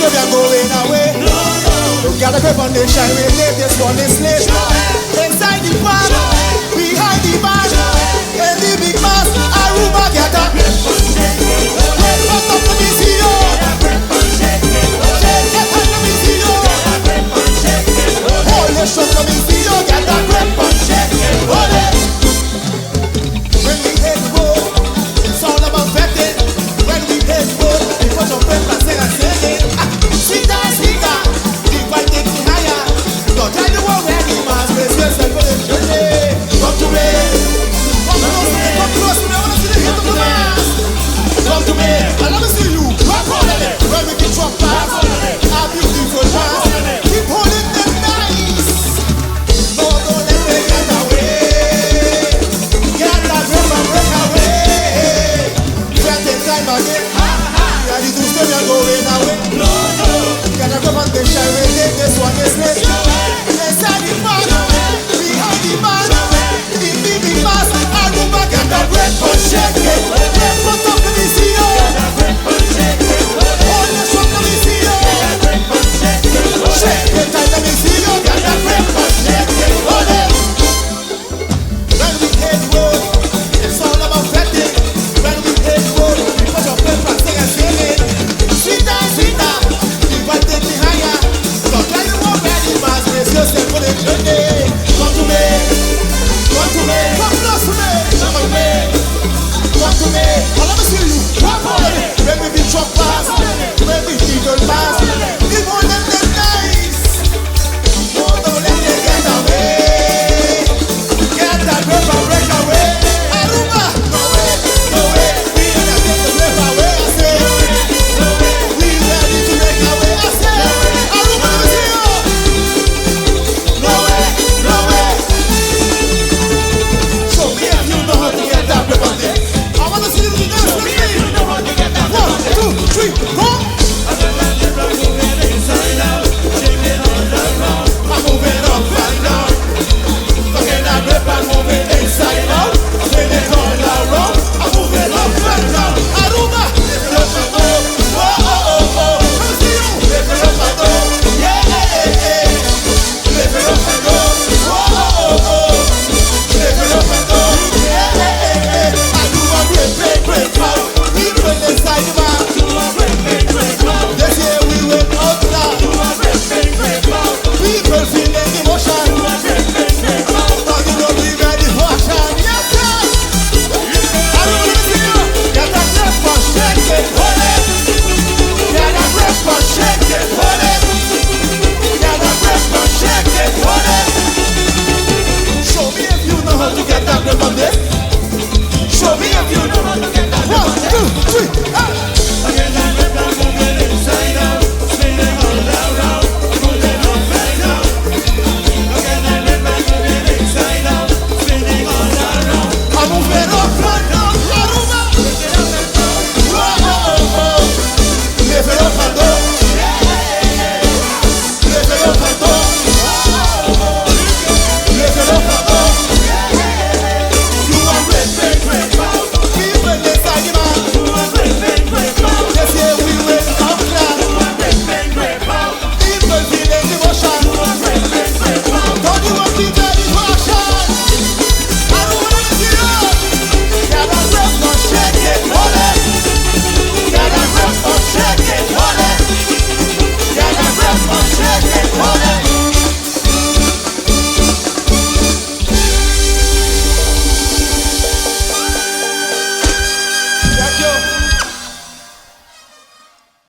so we are going away. You gotta grip on the shine, we live this one is lit. Inside the bar, behind the bar, in the big mass, Aruba get up. What's up to me, see you? Shake it, let me see you. Hold the shot, let me see you. Get that grip on, shake it, hold it. When we hit the road, it's all about vetting. When we hit the road, we put your friends and sing and sing it. Sweeter, sweeter, the white take me higher. Don't try to walk where the man's place is and put it journey. Come to me, come close to me, I wanna see the hit of the mass. Come to me, and let me see you. Rock on it, when we get drunk fast. Our beautiful dance, keep holding them nice. No, don't let me get away. Get that grip and break away. Spending time again. Yeah, the two story are going away. Get a grip and they shine with it. This one is lit. Inside the bar, behind the bar, in the big mass, Aruba get that grip and shake it. Grip on top of the CEO. Hold the shot, let me see you. Shake it tight, let me see you. Get that grip and shake it. Hold it. When we hit the road, it's all about vetting. When we hit the road, we put your friends and sing and sing it. Sweeter, sweeter, the white take me higher. Don't try to walk where the man's place is and put it journey. Come to me, come to me, come close to me, come to me, come to me. Oh, let me see you. When we be truck fast, when we eagle fast.